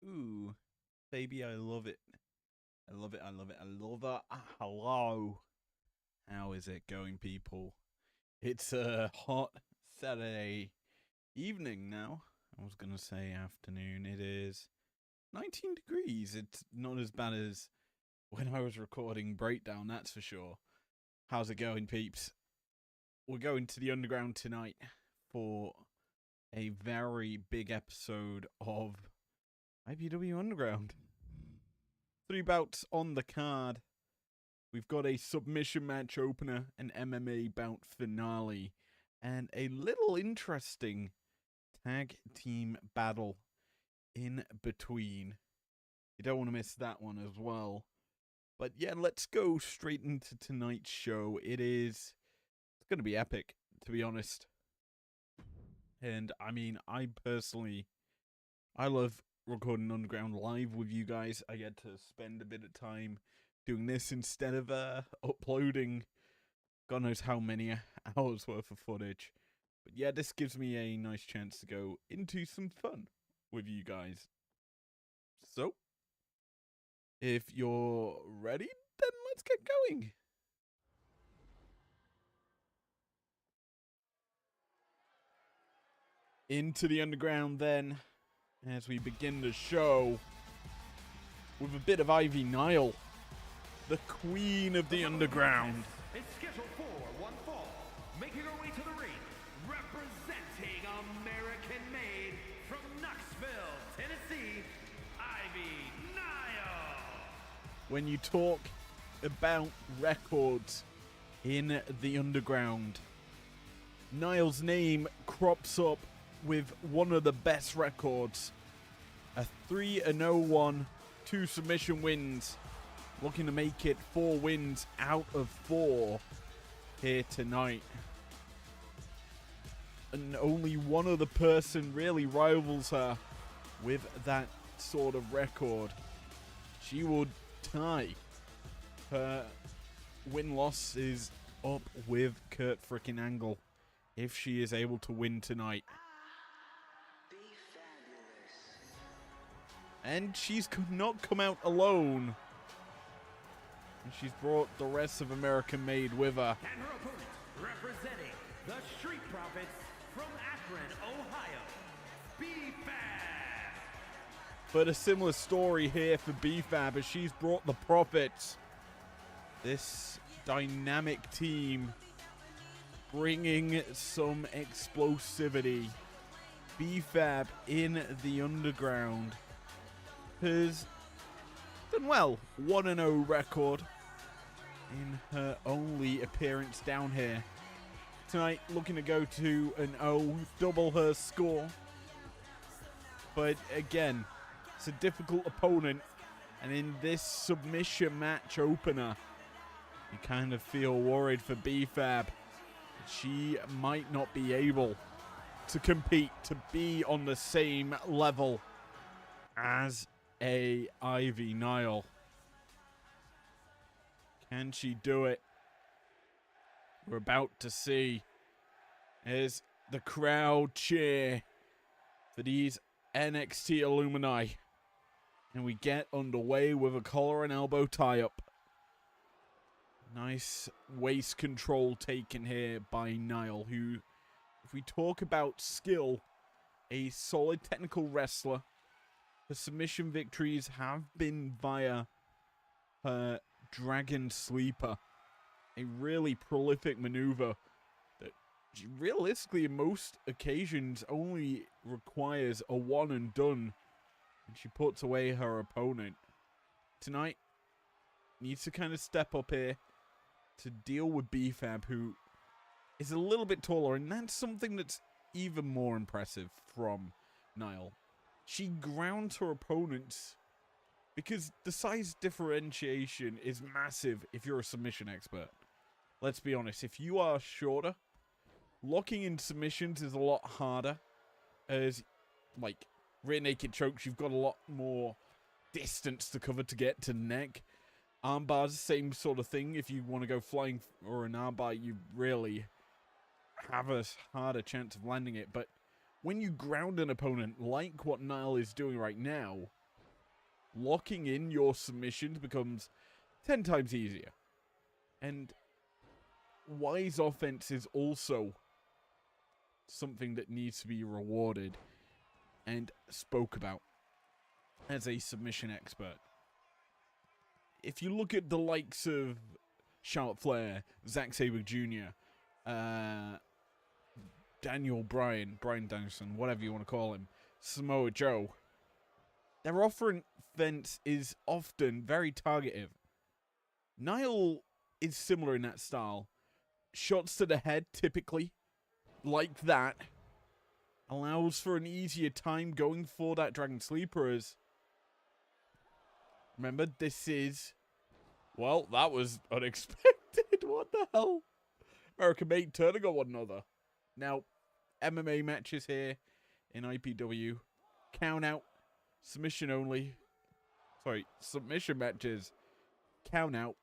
Ooh, baby, I love it. I love it. I love it. I love it. Hello. How is it going, people? It's a hot Saturday evening now. I was going to say afternoon. It is 19 degrees. It's not as bad as when I was recording Breakdown, that's for sure. How's it going, peeps? We're going to the underground tonight for a very big episode of IPW Underground. 3 bouts on the card. We've got a submission match opener, an MMA bout finale, and a little interesting tag team battle in between. You don't want to miss that one as well. But yeah, let's go straight into tonight's show. It's going to be epic, to be honest. And I mean, I love recording Underground live with you guys. I get to spend a bit of time doing this instead of uploading God knows how many hours worth of footage. But yeah, this gives me a nice chance to go into some fun with you guys. So, if you're ready, then let's get going. Into the underground then, as we begin the show with a bit of Ivy Nile, the queen of the underground. It's scheduled for one fall, making her way to the ring, representing American-made from Knoxville, Tennessee, Ivy Nile. When you talk about records in the underground, Nile's name crops up with one of the best records. A 3-0-1, 2 submission wins. Looking to make it 4 wins out of 4 here tonight. And only one other person really rivals her with that sort of record. She would tie. Her win-loss is up with Kurt frickin' Angle if she is able to win tonight. And she's not come out alone. And she's brought the rest of American Made with her. And her opponent, representing the Street Profits from Akron, Ohio, B-Fab. But a similar story here for B-Fab as she's brought the Profits. This dynamic team bringing some explosivity. B-Fab in the underground has done well. 1-0 record in her only appearance down here. Tonight looking to go to an 0, double her score. But again, it's a difficult opponent. And in this submission match opener, you kind of feel worried for B-Fab. She might not be able to compete, to be on the same level as a Ivy Nile. Can she do it? We're about to see as the crowd cheer for these NXT alumni. And we get underway with a collar and elbow tie-up. Nice waist control taken here by Nile, who, if we talk about skill, a solid technical wrestler. Her submission victories have been via her Dragon Sleeper, a really prolific maneuver that realistically in most occasions only requires a one and done, and she puts away her opponent. Tonight, needs to kind of step up here to deal with B-Fab, who is a little bit taller, and that's something that's even more impressive from Nile. She grounds her opponents because the size differentiation is massive if you're a submission expert. Let's be honest, if you are shorter, locking in submissions is a lot harder. As, like, rear naked chokes, you've got a lot more distance to cover to get to the neck. Armbars, same sort of thing. If you want to go flying or an armbar, you really have a harder chance of landing it. But when you ground an opponent, like what Nile is doing right now, locking in your submissions becomes 10 times easier. And wise offense is also something that needs to be rewarded and spoke about as a submission expert. If you look at the likes of Charlotte Flair, Zack Sabre Jr., Daniel Bryan Danielson, whatever you want to call him, Samoa Joe, their offense is often very targetive. Niall is similar in that style. Shots to the head, typically, like that, allows for an easier time going for that Dragon Sleeper as... Remember, this is... Well, that was unexpected. What the hell? American Made turning on one another. Now, MMA matches here in IPW. Count out. Submission only. Sorry, submission matches. Count out.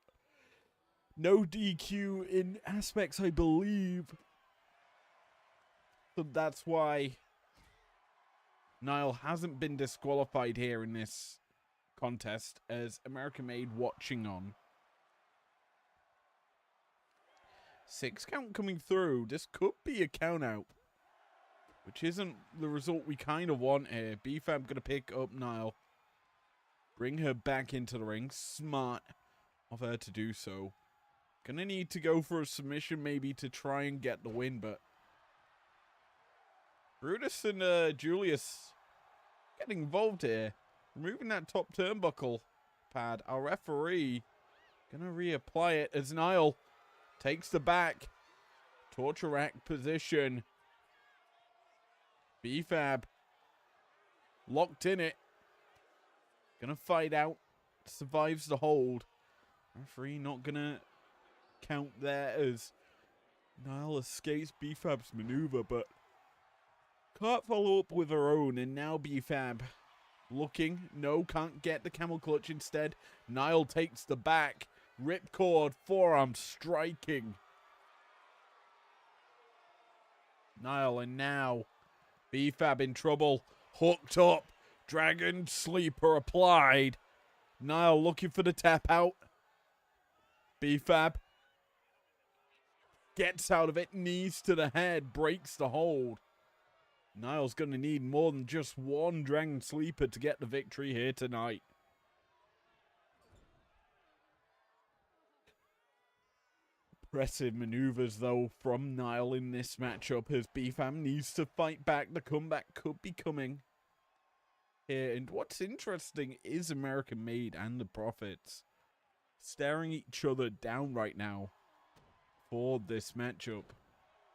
No DQ in aspects, I believe. So that's why Niall hasn't been disqualified here in this contest as American Made watching on. 6 count coming through. This could be a count out, which isn't the result we kind of want here. BFAB gonna pick up Niall, bring her back into the ring. Smart of her to do so. Gonna need to go for a submission maybe to try and get the win, but Brutus and Julius getting involved here. Removing that top turnbuckle pad. Our referee gonna reapply it as Niall takes the back. Torture rack position. BFAB locked in it. Gonna fight out. Survives the hold. Referee not gonna count there as Niall escapes BFAB's maneuver, but can't follow up with her own. And now BFAB looking. No, can't get the camel clutch instead. Niall takes the back. Ripcord, forearm striking. Niall, and now BFAB in trouble. Hooked up. Dragon Sleeper applied. Niall looking for the tap out. BFAB gets out of it. Knees to the head. Breaks the hold. Niall's going to need more than just one Dragon Sleeper to get the victory here tonight. Impressive maneuvers, though, from Niall in this matchup as BFAM needs to fight back. The comeback could be coming here. And what's interesting is American Made and the Profits staring each other down right now for this matchup.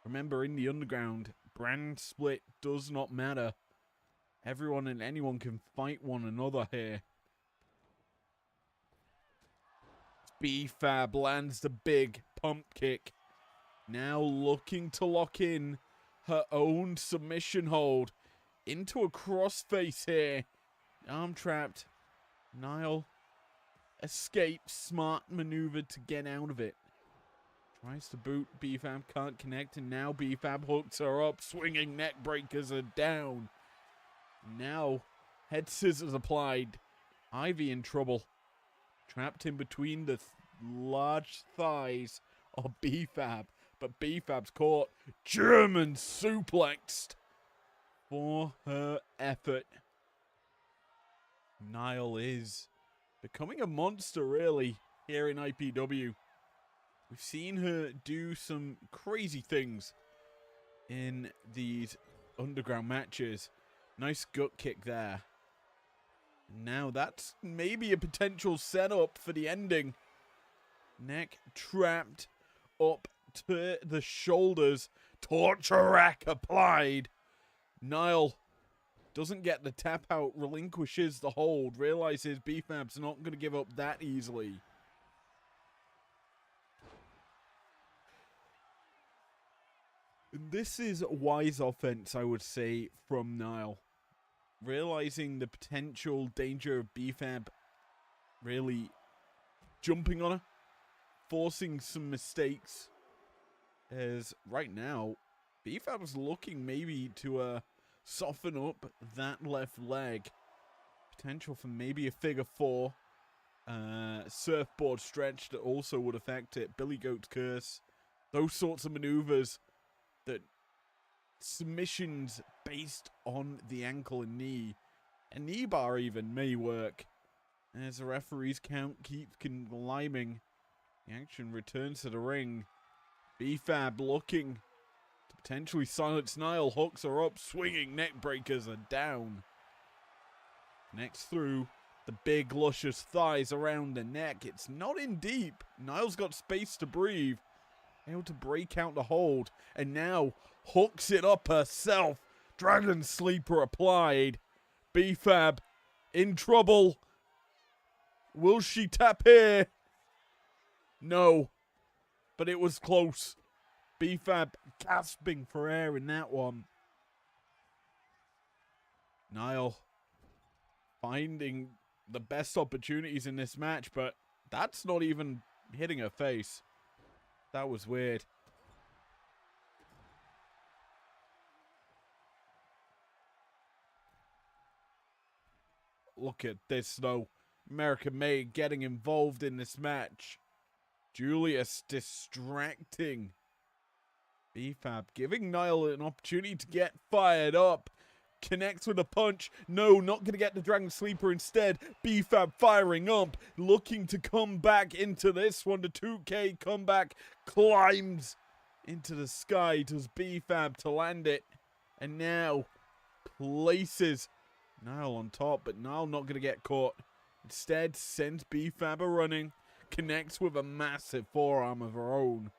Remember, in the underground, brand split does not matter. Everyone and anyone can fight one another here. BFAB lands the big pump kick. Now looking to lock in her own submission hold into a crossface here. Arm trapped. Niall escapes. Smart maneuver to get out of it. Tries to boot. BFAB can't connect, and now BFAB hooks her up. Swinging neck breakers are down. Now head scissors applied. Ivy in trouble. Trapped in between the large thighs of BFAB. But BFAB's caught. German suplexed for her effort. Niall is becoming a monster, really, here in IPW. We've seen her do some crazy things in these underground matches. Nice gut kick there. Now that's maybe a potential setup for the ending. Neck trapped up to the shoulders. Torture rack applied. Niall doesn't get the tap out. Relinquishes the hold. Realizes BFAB's not going to give up that easily. This is wise offense, I would say, from Niall. Realizing the potential danger of BFAB really jumping on her, forcing some mistakes. As right now, BFAB is looking maybe to soften up that left leg. Potential for maybe a figure four. Surfboard stretch that also would affect it. Billy Goat's Curse. Those sorts of maneuvers that submissions based on the ankle and knee. A knee bar even may work. As the referee's count keeps climbing. The action returns to the ring. B-Fab looking to potentially silence Niall. Hooks are up. Swinging neck breakers are down. Next through. The big, luscious thighs around the neck. It's not in deep. Niall's got space to breathe. Able to break out the hold. And now hooks it up herself. Dragon Sleeper applied. B-Fab in trouble. Will she tap here? No. But it was close. B-Fab gasping for air in that one. Niall finding the best opportunities in this match, but that's not even hitting her face. That was weird. Look at this, though. American Made getting involved in this match. Julius distracting B-Fab, giving Niall an opportunity to get fired up. Connects with a punch. No, not going to get the Dragon Sleeper instead. B-Fab firing up, looking to come back into this one. The 2K comeback climbs into the sky. Does B-Fab to land it. And now places Niall on top, but Niall not going to get caught. Instead, sends B-Fab a running. Connects with a massive forearm of her own.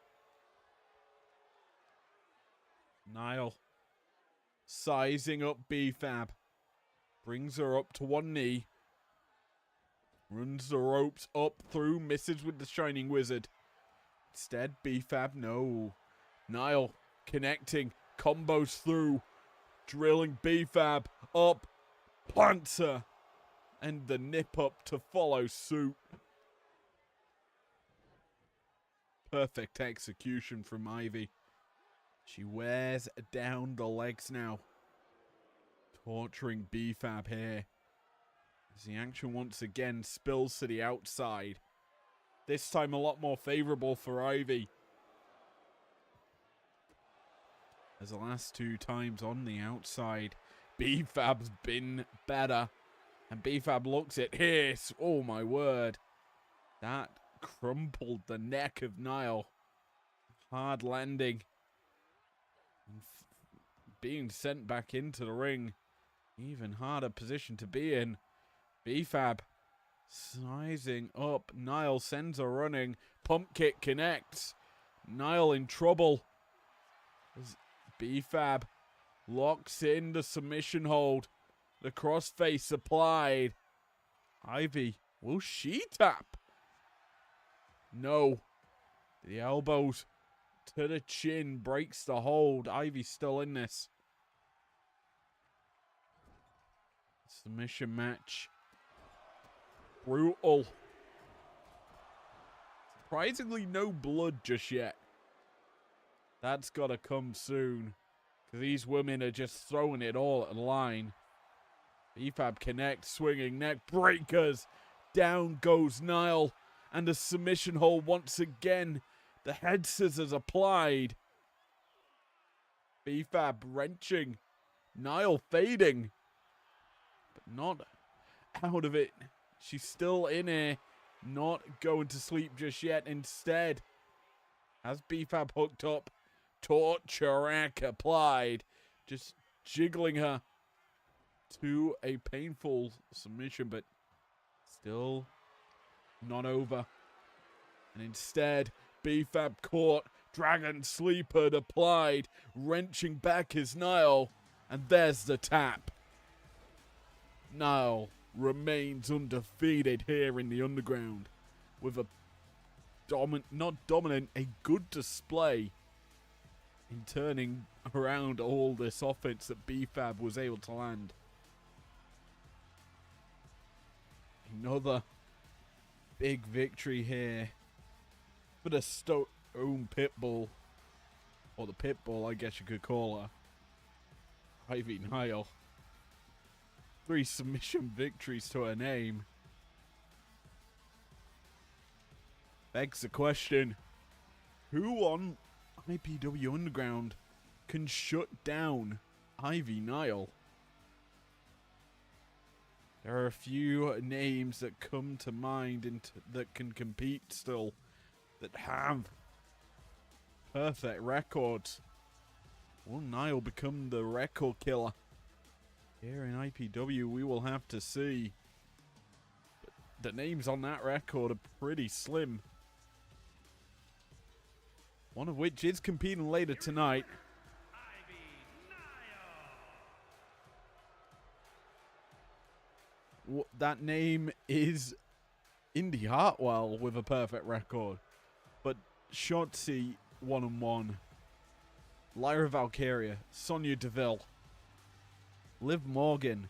Niall sizing up B-Fab. Brings her up to one knee. Runs the ropes up through. Misses with the Shining Wizard. Instead, B-Fab, no. Niall connecting. Combos through. Drilling B-Fab up. Plants her. And the nip up to follow suit. Perfect execution from Ivy. She wears down the legs now. Torturing B-Fab here. As the action once again spills to the outside. This time a lot more favorable for Ivy. As the last two times on the outside, B-Fab's been better. And B-Fab looks at here. Oh my word. That crumpled the neck of Niall. Hard landing. Being sent back into the ring. Even harder position to be in. B-Fab sizing up. Niall sends her running. Pump kick connects. Niall in trouble. As B-Fab locks in the submission hold. The crossface applied. Ivy, will she tap? No. The elbows to the chin breaks the hold. Ivy's still in this. Submission match. Brutal. Surprisingly, no blood just yet. That's got to come soon. Because these women are just throwing it all at the line. B-Fab connects, swinging neck breakers. Down goes Niall. And the submission hold once again. The head scissors applied. B-Fab wrenching. Niall fading. But not out of it. She's still in here. Not going to sleep just yet. Instead, has B-Fab hooked up. Torture rack applied. Just jiggling her to a painful submission, but still not over. And instead, B-Fab caught. Dragon Sleeper applied. Wrenching back his Niall. And there's the tap. Niall remains undefeated here in the underground. With a a good display in turning around all this offense that B-Fab was able to land. Another big victory here for the Stone Pitbull. Or the Pitbull, I guess you could call her. Ivy Niall. 3 submission victories to her name. Begs the question, who on IPW Underground can shut down Ivy Nile? There are a few names that come to mind and that can compete still, that have perfect records. Will Nile become the record killer? Here in IPW, we will have to see. But the names on that record are pretty slim. One of which is competing later tonight. That name is Indy Hartwell with a perfect record. But Shotzi 1-1. Lyra Valkyria, Sonya Deville, Liv Morgan,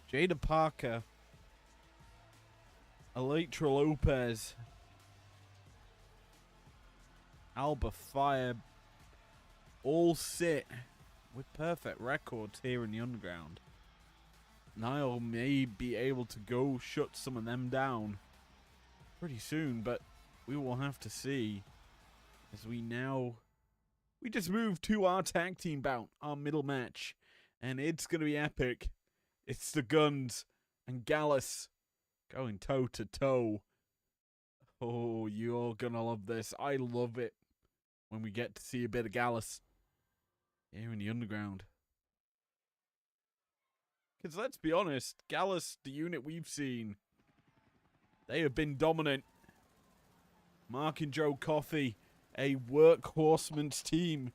Jada Parker, Electra Lopez, Alba Fire, all sit with perfect records here in the Underground. Nile may be able to go shut some of them down pretty soon, but we will have to see as we just move to our tag team bout, our middle match, and it's going to be epic. It's the Guns and Gallus going toe to toe. Oh, you're going to love this. I love it when we get to see a bit of Gallus here in the Underground. Because let's be honest, Gallus, the unit we've seen, they have been dominant. Mark and Joe Coffey, a workhorseman's team,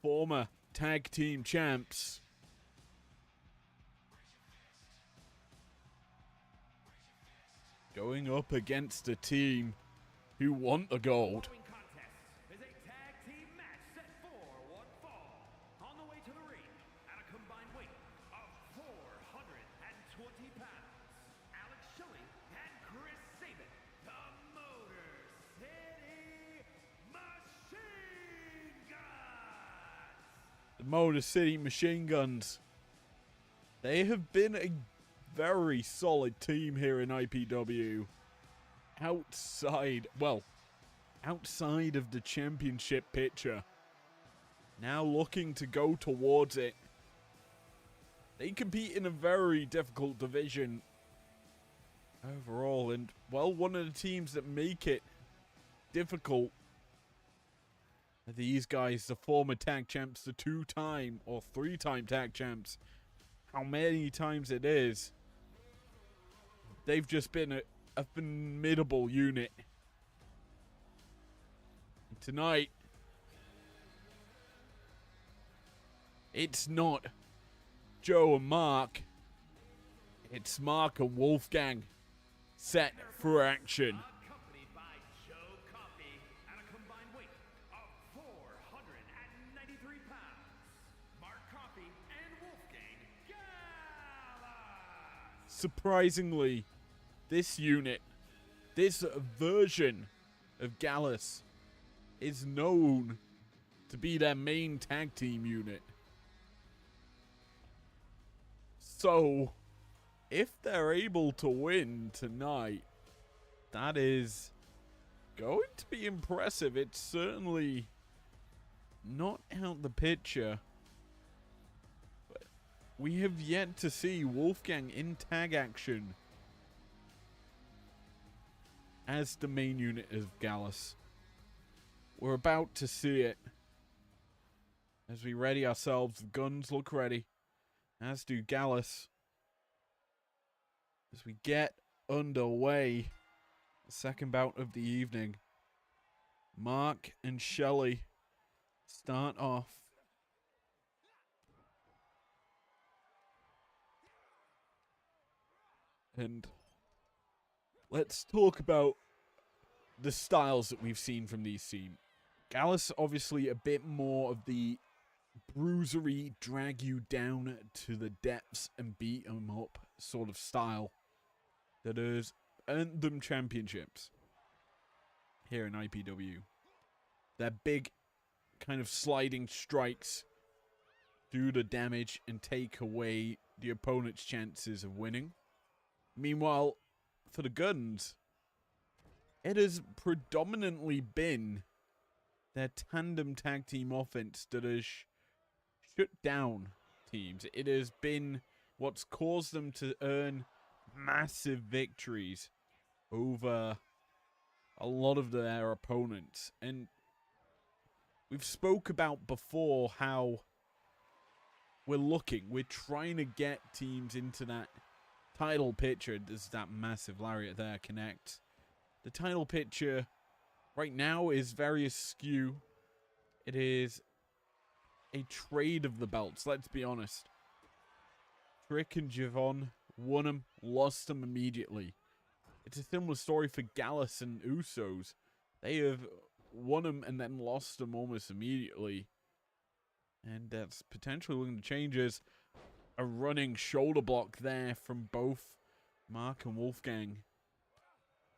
former tag team champs. Going up against a team who want the gold. Motor City Machine Guns. They have been a very solid team here in IPW. Outside of the championship picture. Now looking to go towards it. They compete in a very difficult division overall, and well, one of the teams that make it difficult. These guys, the former tag champs, the 2-time or 3-time tag champs, how many times it is, they've just been a formidable unit. And tonight, it's not Joe and Mark, it's Mark and Wolfgang set for action. Surprisingly, this unit, this version of Gallus, is known to be their main tag team unit. So, if they're able to win tonight, that is going to be impressive. It's certainly not out the picture. We have yet to see Wolfgang in tag action as the main unit of Gallus. We're about to see it. As we ready ourselves, the Guns look ready, as do Gallus. As we get underway, the second bout of the evening. Mark and Shelley start off. And let's talk about the styles that we've seen from these teams. Gallus, obviously a bit more of the bruisery, drag you down to the depths and beat them up sort of style that has earned them championships here in IPW. Their big kind of sliding strikes do the damage and take away the opponent's chances of winning. Meanwhile, for the Guns, it has predominantly been their tandem tag team offense that has shut down teams. It has been what's caused them to earn massive victories over a lot of their opponents. And we've spoke about before how we're trying to get teams into that title picture. There's that massive lariat there, connect. The title picture right now is very askew. It is a trade of the belts, let's be honest. Trick and Javon won them, lost them immediately. It's a similar story for Gallus and Usos. They have won them and then lost them almost immediately. And that's potentially looking to change as a running shoulder block there from both Mark and Wolfgang.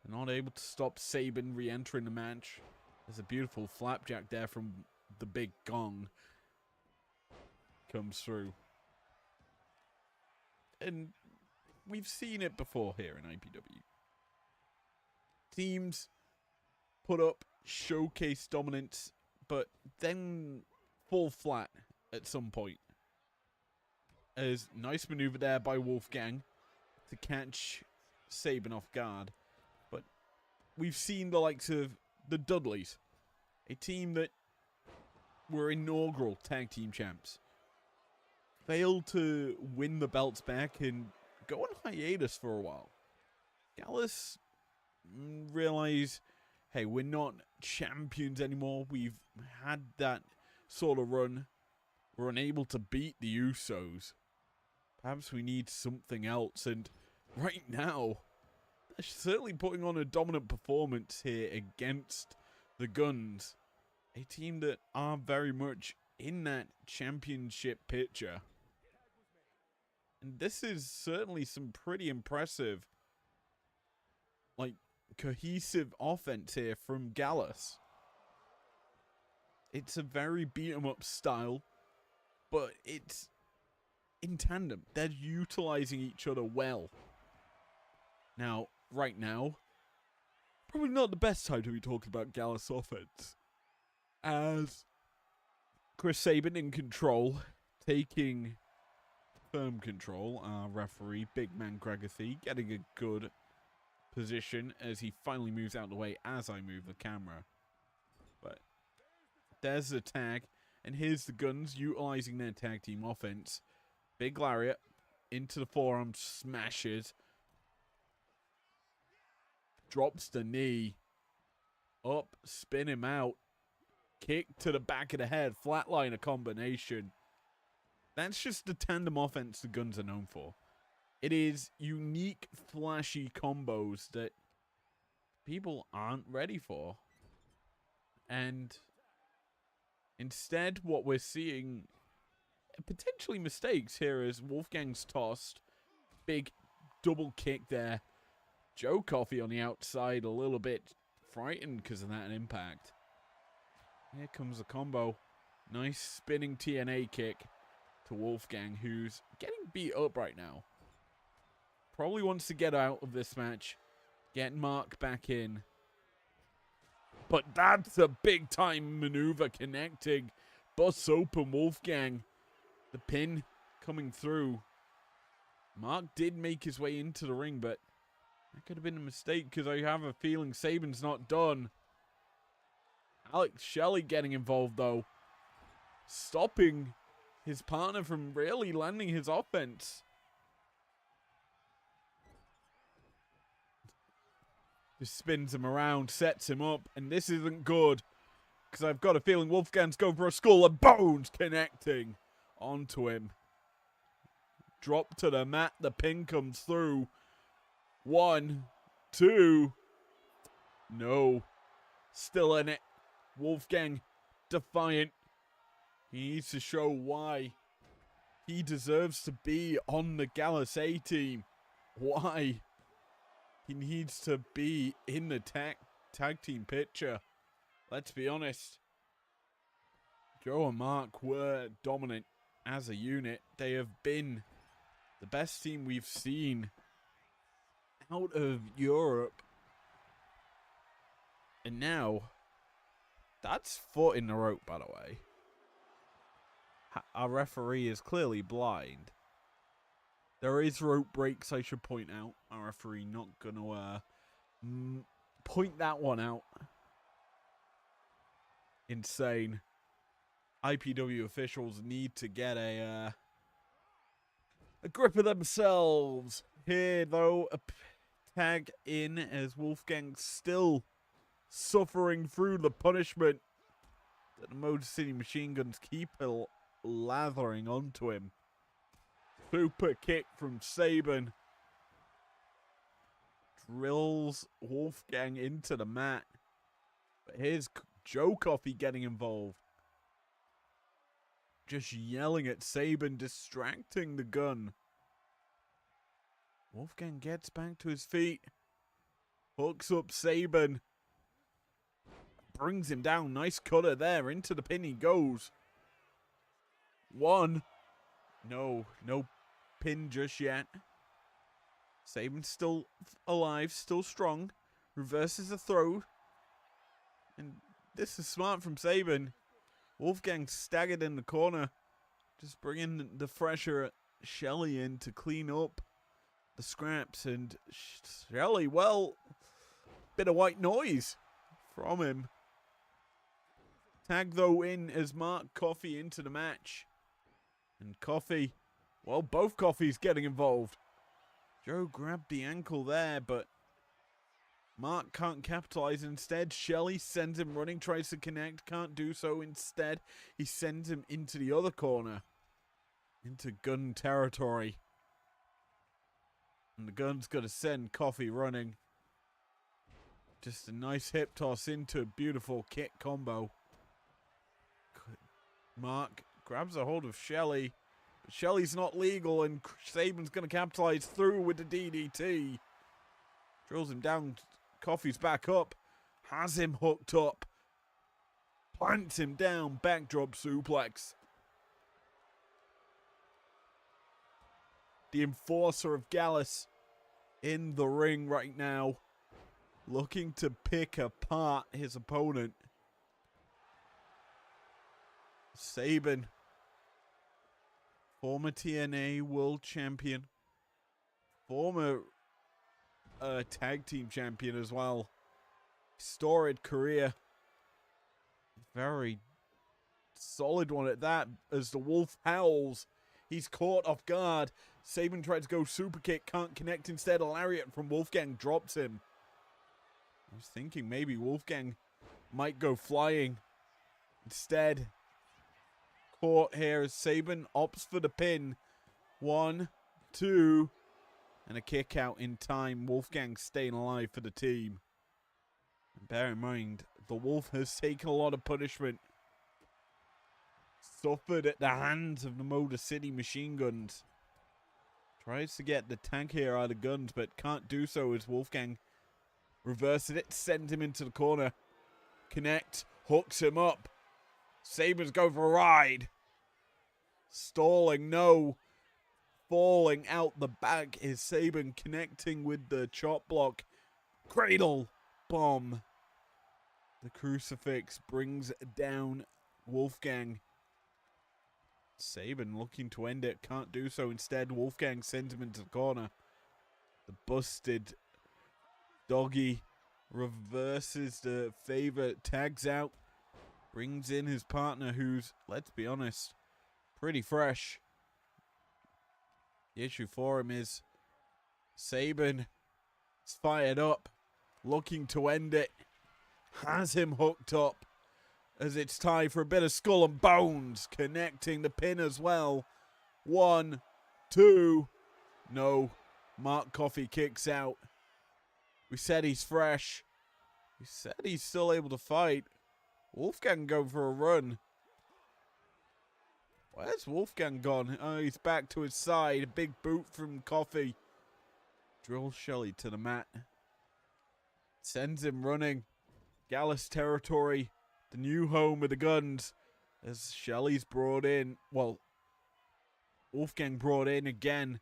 They're not able to stop Sabin re-entering the match. There's a beautiful flapjack there from the big gong. Comes through. And we've seen it before here in IPW. Teams put up showcase dominance, but then fall flat at some point. As nice maneuver there by Wolfgang to catch Sabin off guard. But we've seen the likes of the Dudleys, a team that were inaugural tag team champs, failed to win the belts back and go on hiatus for a while. Gallus realize, hey, we're not champions anymore. We've had that sort of run. We're unable to beat the Usos. Perhaps we need something else. And right now, they're certainly putting on a dominant performance here against the Guns. A team that are very much in that championship picture. And this is certainly some pretty impressive, like, cohesive offense here from Gallus. It's a very beat-em-up style, but it's in tandem. They're utilizing each other well. Now, right now, probably not the best time to be talking about Gallus offense, as Chris Sabin in control, taking firm control. Our referee, Big Man Gregathy, getting a good position as he finally moves out of the way as I move the camera. But there's the tag, and here's the Guns utilizing their tag team offense. Big lariat into the forearm, smashes, drops the knee, up, spin him out, kick to the back of the head, flatliner combination. That's just the tandem offense the Guns are known for. It is unique, flashy combos that people aren't ready for. And instead, what we're seeing, potentially mistakes here, is Wolfgang's tossed. Big double kick there. Joe Coffey on the outside, a little bit frightened because of that impact. Here comes the combo. Nice spinning TNA kick to Wolfgang, who's getting beat up right now. Probably wants to get out of this match. Get Mark back in. But that's a big time maneuver connecting. Bust open Wolfgang. The pin coming through. Mark did make his way into the ring, but that could have been a mistake because I have a feeling Sabin's not done. Alex Shelley getting involved though. Stopping his partner from really landing his offense. Just spins him around, sets him up, and this isn't good. Because I've got a feeling Wolfgang's going for a skull and bones connecting onto him. Drop to the mat, the pin comes through. 1, 2. No. Still in it. Wolfgang defiant. He needs to show why he deserves to be on the Gallus A team. Why he needs to be in the tag team picture. Let's be honest. Joe and Mark were dominant as a unit. They have been the best team we've seen out of Europe. And now, that's foot in the rope, by the way. Our referee is clearly blind. There is rope breaks, I should point out. Our referee not going to point that one out. Insane. IPW officials need to get a grip of themselves. Here, though, a tag in as Wolfgang still suffering through the punishment that the Motor City Machine Guns keep lathering onto him. Super kick from Sabin. Drills Wolfgang into the mat. But here's Joe Coffey getting involved. Just yelling at Sabin, distracting the gun. Wolfgang gets back to his feet. Hooks up Sabin. Brings him down. Nice cutter there. Into the pin he goes. One. No pin just yet. Sabin's still alive, still strong. Reverses the throw. And this is smart from Sabin. Wolfgang staggered in the corner. Just bringing the fresher Shelley in to clean up the scraps. And Shelley, well, bit of white noise from him. Tag, though, in as Mark Coffey into the match. And Coffey, well, both Coffeys getting involved. Joe grabbed the ankle there, but Mark can't capitalize. Instead, Shelley sends him running, tries to connect, can't do so. Instead, he sends him into the other corner, into gun territory. And the gun's got to send Coffey running. Just a nice hip toss into a beautiful kick combo. Mark grabs a hold of Shelley. But Shelley's not legal, and Sabin's going to capitalize through with the DDT. Drills him down. Coffey's back up. Has him hooked up. Plants him down. Backdrop suplex. The enforcer of Gallus in the ring right now. Looking to pick apart his opponent. Sabin, former TNA World Champion, former Tag Team Champion as well. Storied career. Very solid one at that, as the Wolf howls. He's caught off guard. Sabin tried to go super kick, can't connect. Instead, a lariat from Wolfgang drops him. I was thinking maybe Wolfgang might go flying. Instead, caught here as Sabin opts for the pin. 1, 2, and a kick out in time. Wolfgang staying alive for the team. And bear in mind, the Wolf has taken a lot of punishment. Suffered at the hands of the Motor City Machine Guns. Tries to get the tag here out of guns, but can't do so as Wolfgang reverses it, sends him into the corner. Connect, hooks him up. Sabin's go for a ride. Stalling, no. Falling out the back is Sabin, connecting with the chop block. Cradle bomb. The crucifix brings down Wolfgang. Sabin looking to end it, can't do so. Instead, Wolfgang sends him into the corner. The busted doggy reverses the favor, tags out. Brings in his partner who's, let's be honest, pretty fresh. The issue for him is Sabin is fired up, looking to end it. Has him hooked up as it's time for a bit of skull and bones. Connecting the pin as well. 1, 2. No. Mark Coffey kicks out. We said he's fresh. We said he's still able to fight. Wolfgang go for a run. Where's Wolfgang gone? Oh, he's back to his side. A big boot from Coffey. Drills Shelley to the mat. Sends him running. Gallus territory. The new home of the Guns. As Shelley's brought in. Well, Wolfgang brought in again.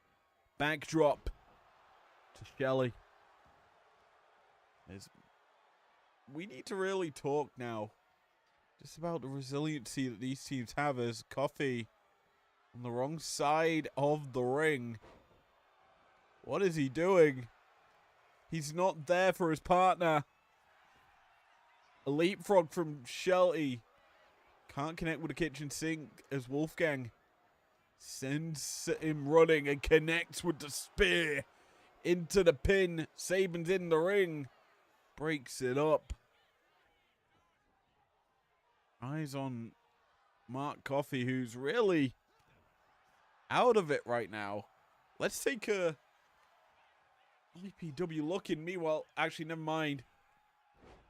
Backdrop to Shelley. We need to really talk now just about the resiliency that these teams have, as Coffee on the wrong side of the ring. What is he doing? He's not there for his partner. A leapfrog from Shelly. Can't connect with the kitchen sink as Wolfgang sends him running and connects with the spear into the pin. Saban's in the ring. Breaks it up. Eyes on Mark Coffey, who's really out of it right now. Let's take a IPW look in. Meanwhile, actually, never mind.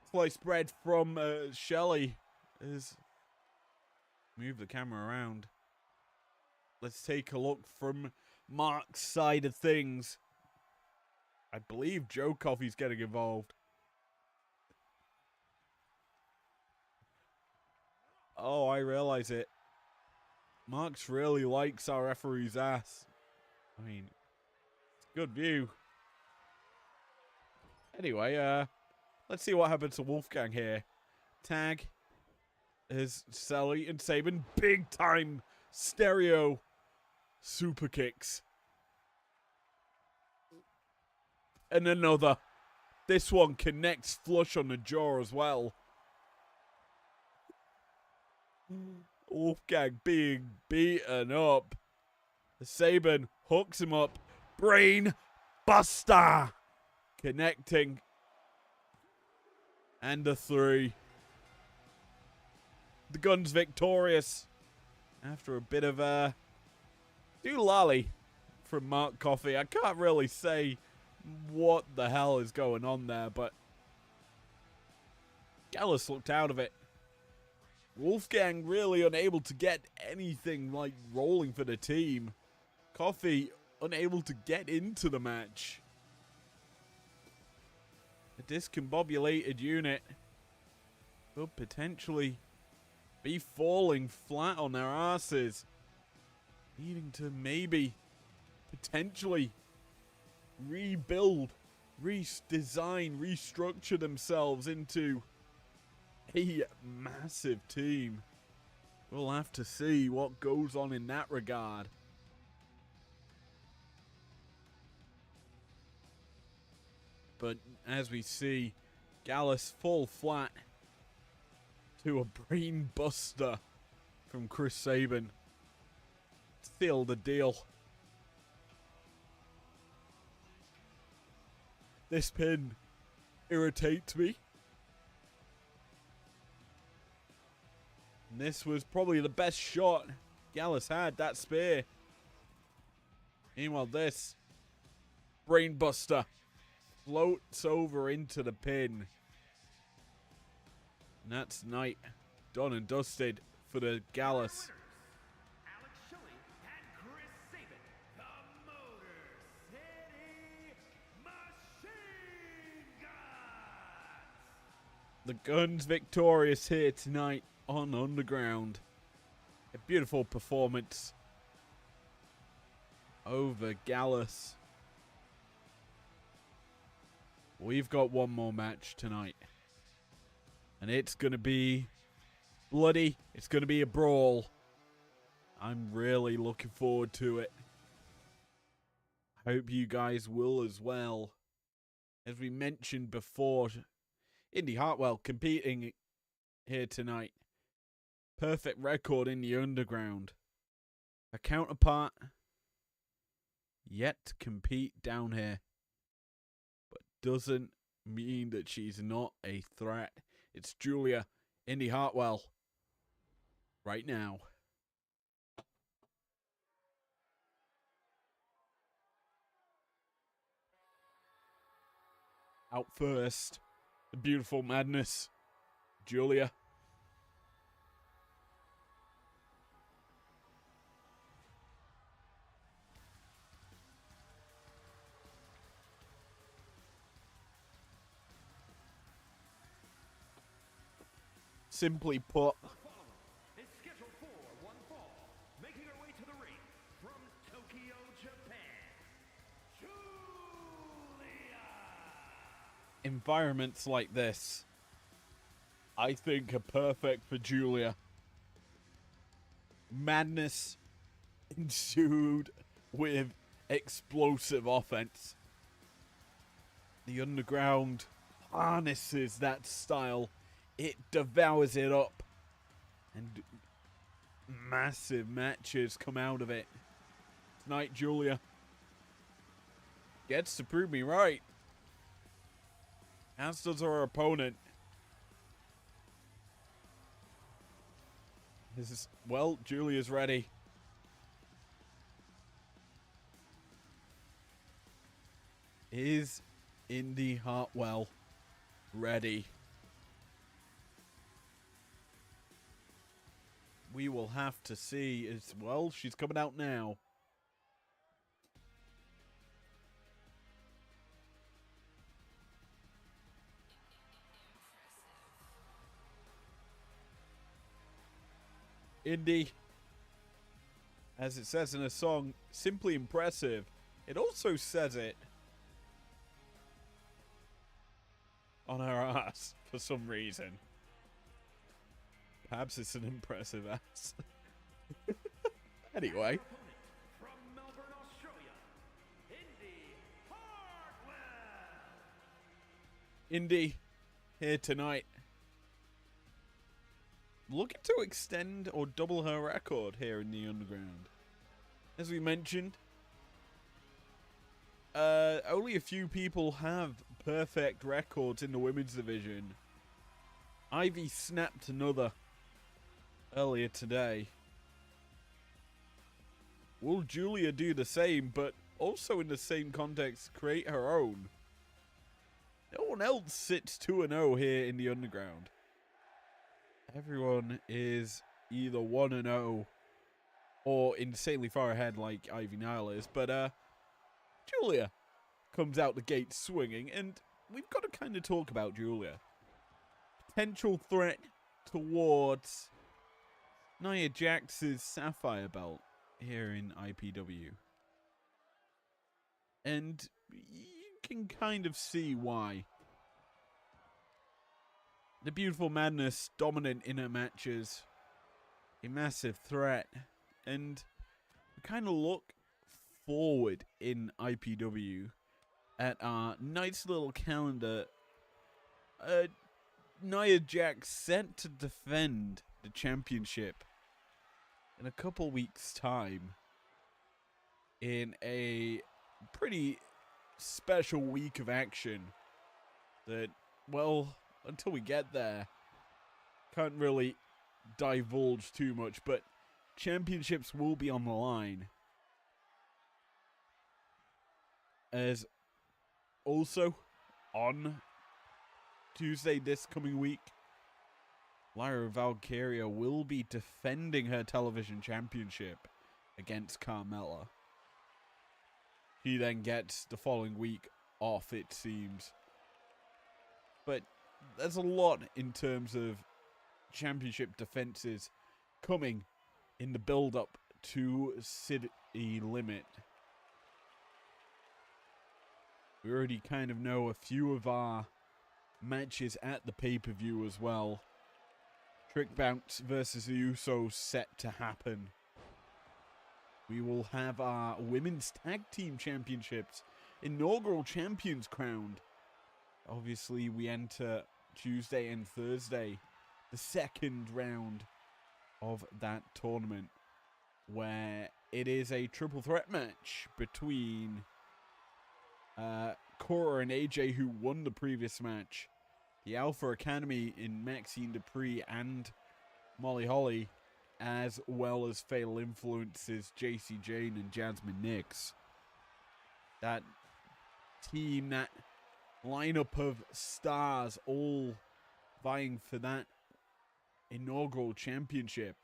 Sliced bread from Shelly. Move the camera around. Let's take a look from Mark's side of things. I believe Joe Coffey's getting involved. Oh, I realize it. Marks really likes our referee's ass. I mean, it's a good view. Anyway, let's see what happens to Wolfgang here. Tag is Sally and Saban. Big time stereo super kicks. And another. This one connects flush on the jaw as well. Wolfgang being beaten up. Saban hooks him up. Brain buster. Connecting. And a 3. The Gun's victorious. After a bit of a doolally from Mark Coffey. I can't really say what the hell is going on there, but Gallus looked out of it. Wolfgang really unable to get anything like rolling for the team. Coffey unable to get into the match. A discombobulated unit could potentially be falling flat on their asses, needing to maybe potentially rebuild, redesign, restructure themselves into a massive team. We'll have to see what goes on in that regard. But as we see, Gallus fall flat to a brain buster from Chris Saban. Seal the deal. This pin irritates me. And this was probably the best shot Gallus had, that spear. Meanwhile, this brainbuster floats over into the pin. And that's night done and dusted for the Gallus. Alex Shelley and Chris Saban, the Motor City Machine Guns. The Guns victorious here tonight on Underground. A beautiful performance over Gallus. We've got one more match tonight. And it's going to be bloody. It's going to be a brawl. I'm really looking forward to it. Hope you guys will as well. As we mentioned before, Indy Hartwell competing here tonight. Perfect record in the Underground. A counterpart yet to compete down here. But doesn't mean that she's not a threat. It's Julia Indy Hartwell right now. Out first, the beautiful madness, Julia. Simply put, The following is scheduled for one fall, making her way to the ring from Environments like this, I think, are perfect for Julia. Madness ensued with explosive offense. The underground harnesses that style. It devours it up. And massive matches come out of it. Tonight, Julia gets to prove me right. As does her opponent. This is, well, Julia's ready. Is Indy Hartwell ready? We will have to see as well. She's coming out now. Indy, as it says in a song, simply impressive. It also says it on her ass for some reason. Perhaps it's an impressive ass. Anyway. From Melbourne, Australia, Indy Hartwell. Indy, here tonight. Looking to extend or double her record here in the Underground. As we mentioned, only a few people have perfect records in the women's division. Ivy snapped another earlier today. Will Julia do the same, but also in the same context create her own? No one else sits 2-0 here in the Underground. Everyone is either 1-0 or insanely far ahead like Ivy Nile is. But Julia comes out the gate swinging, and we've got to kind of talk about Julia. Potential threat towards Nia Jax's Sapphire belt here in IPW. And you can kind of see why. The Beautiful Madness, dominant in her matches, a massive threat, and we kind of look forward in IPW at our nice little calendar. Nia Jax set to defend the championship in a couple weeks' time in a pretty special week of action that, well, until we get there, can't really divulge too much, but championships will be on the line. As also on Tuesday this coming week, Lyra Valkyria will be defending her television championship against Carmella. She then gets the following week off, it seems. But there's a lot in terms of championship defenses coming in the build-up to City Limit. We already kind of know a few of our matches at the pay-per-view as well. Trick Bounce versus the Usos set to happen. We will have our Women's Tag Team Championships inaugural champions crowned. Obviously, we enter Tuesday and Thursday, the second round of that tournament, where it is a triple threat match between Cora and AJ, who won the previous match, the Alpha Academy in Maxine Dupree and Molly Holly, as well as Fatal Influences, JC Jane and Jasmine Nix. That team, that lineup of stars, all vying for that inaugural championship.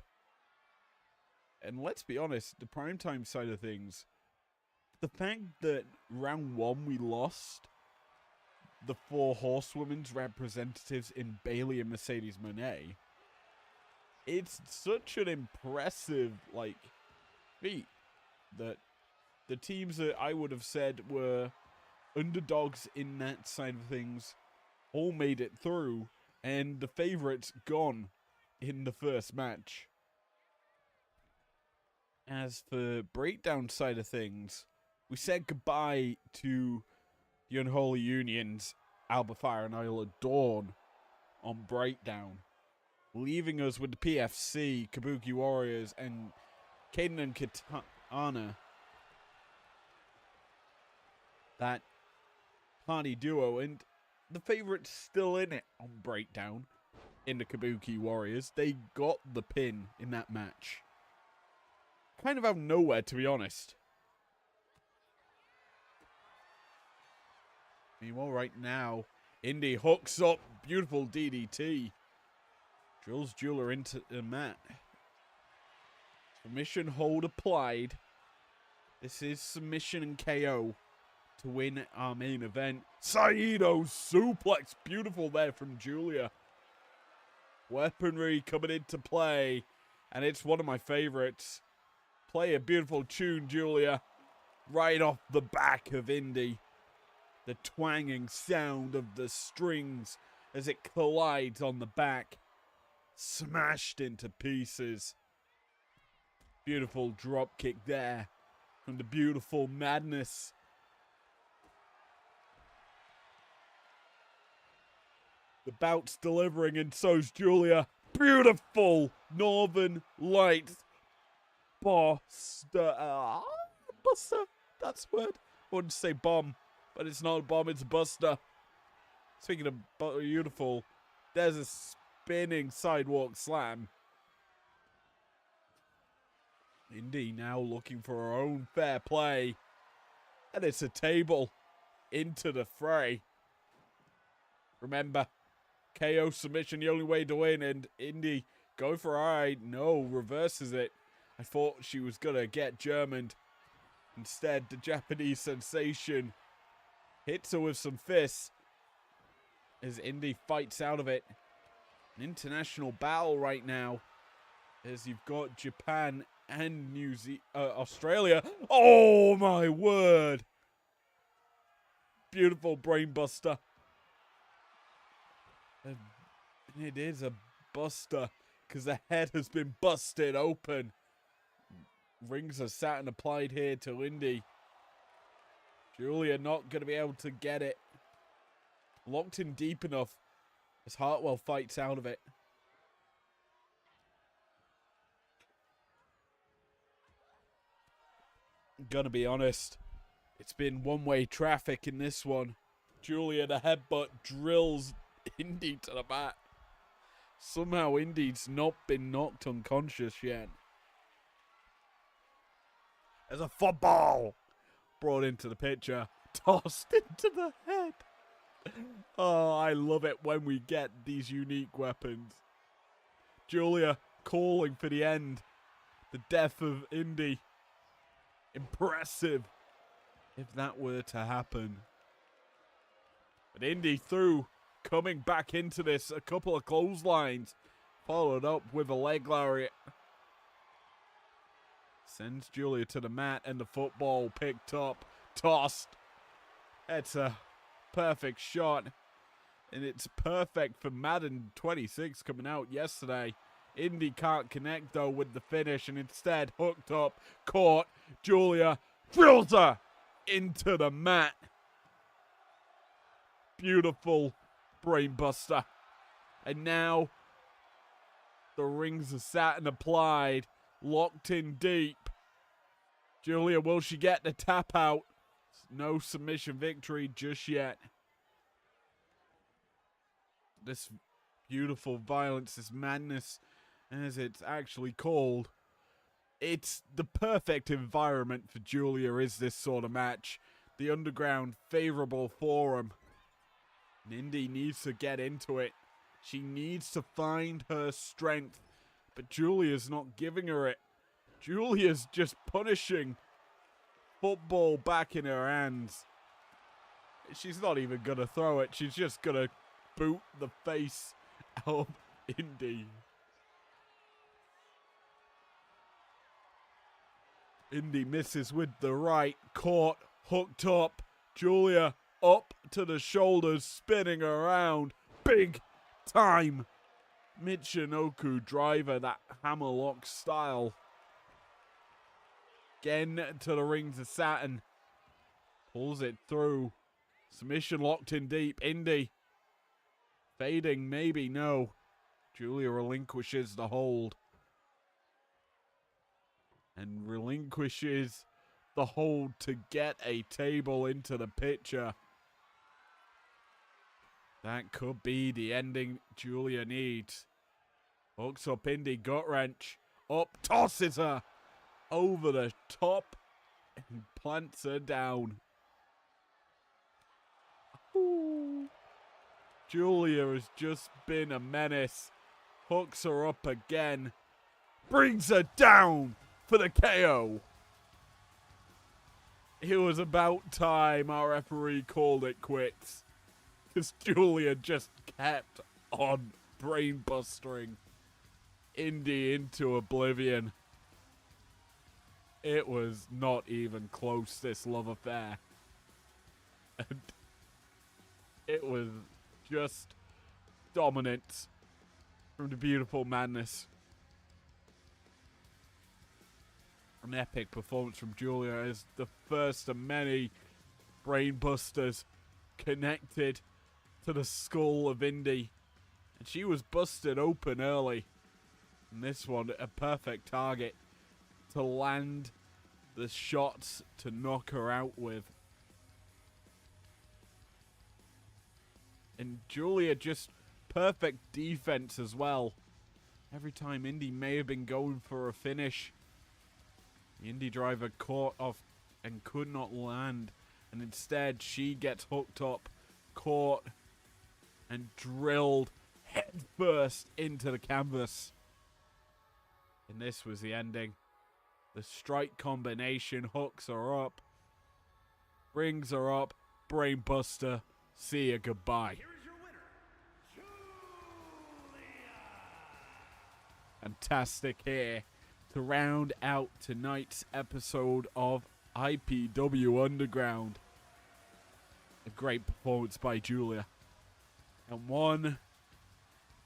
And let's be honest, the primetime side of things, the fact that round one we lost the 4 horsewomen's representatives in Bayley and Mercedes Moné, it's such an impressive, feat that the teams that I would have said were underdogs in that side of things all made it through, and the favorites gone in the first match. As for breakdown side of things, we said goodbye to the Unholy Unions, Alba Fire and Isla Dawn on breakdown, leaving us with the PFC, Kabuki Warriors, and Kaden and Katana. That party duo, and the favorites still in it on breakdown in the Kabuki Warriors. They got the pin in that match. Kind of out of nowhere, to be honest. Meanwhile, right now, Indy hooks up. Beautiful DDT. Drills Jeweler into the mat. Submission hold applied. This is submission and KO to win our main event. Saito suplex. Beautiful there from Julia. Weaponry coming into play. And it's one of my favorites. Play a beautiful tune, Julia. Right off the back of Indy. The twanging sound of the strings as it collides on the back. Smashed into pieces. Beautiful drop kick there from the beautiful Madness. The bout's delivering, and so's Julia. Beautiful Northern Lights. Buster. Buster. That's the word. I wanted to say bomb, but it's not a bomb, it's a buster. Speaking of beautiful, there's a spinning sidewalk slam. Indy now looking for her own fair play. And it's a table into the fray. Remember, KO submission, the only way to win, and Indy going for alright. No, reverses it. I thought she was going to get Germaned. Instead, the Japanese sensation hits her with some fists as Indy fights out of it. An international battle right now as you've got Japan and Australia. Oh my word! Beautiful brainbuster. And it is a buster because the head has been busted open. Rings are sat and applied here to Indy. Julia not going to be able to get it. Locked in deep enough as Hartwell fights out of it. Gonna be honest, it's been one-way traffic in this one. Julia, the headbutt, drills Indy to the mat. Somehow Indy's not been knocked unconscious yet. As a football brought into the picture, tossed into the head. Oh, I love it when we get these unique weapons. Julia calling for the end. The death of Indy. Impressive if that were to happen. But Indy through, coming back into this, a couple of clotheslines, followed up with a leg lariat. Sends Julia to the mat and the football picked up, tossed. It's a perfect shot. And it's perfect for Madden 26 coming out yesterday. Indy can't connect though with the finish and instead hooked up, caught. Julia drills her into the mat. Beautiful brainbuster. And now the rings are sat and applied, locked in deep. Julia, will she get the tap out? No submission victory just yet. This beautiful violence, this madness, as it's actually called. It's the perfect environment for Julia, is this sort of match. The underground, favorable forum. And Indy needs to get into it. She needs to find her strength. But Julia's not giving her it. Julia's just punishing. Football back in her hands. She's not even going to throw it. She's just going to boot the face of Indy. Indy misses with the right. Caught, hooked up. Julia up to the shoulders, spinning around. Big time Michinoku driver, that hammerlock style. Again to the ring to Saturn. Pulls it through. Submission locked in deep. Indy fading, maybe, no. Julia relinquishes the hold. And relinquishes the hold to get a table into the picture. That could be the ending Julia needs. Hooks up Indy, gut wrench. Up, tosses her over the top and plants her down. Ooh. Julia has just been a menace. Hooks her up again. Brings her down for the KO. It was about time our referee called it quits, because Julia just kept on brainbustering Indy into oblivion. It was not even close, this love affair. And it was just dominance from the beautiful madness. An epic performance from Julia as the first of many brainbusters connected to the skull of Indy. And she was busted open early. And this one, a perfect target to land the shots to knock her out with. And Julia just perfect defense as well. Every time Indy may have been going for a finish, the Indy driver caught off and could not land. And instead, she gets hooked up, caught, and drilled head first into the canvas. And this was the ending. The strike combination hooks her up, brings her up, brainbuster, see ya, goodbye. Here is your winner, Julia. Fantastic here to round out tonight's episode of IPW Underground. A great performance by Julia. And one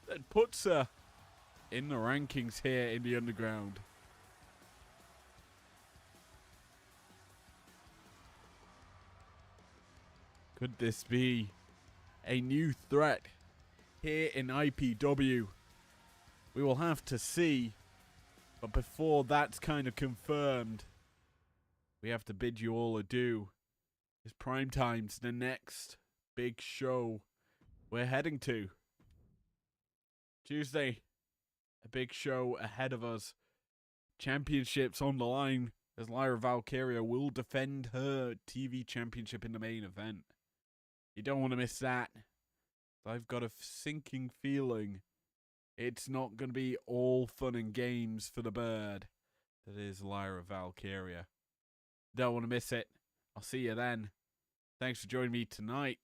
that puts her in the rankings here in the Underground. Could this be a new threat here in IPW? We will have to see. But before that's kind of confirmed, we have to bid you all adieu. It's prime time's the next big show we're heading to. Tuesday, a big show ahead of us. Championships on the line as Lyra Valkyria will defend her TV championship in the main event. You don't want to miss that. I've got a sinking feeling it's not going to be all fun and games for the bird that is Lyra Valkyria. Don't want to miss it. I'll see you then. Thanks for joining me tonight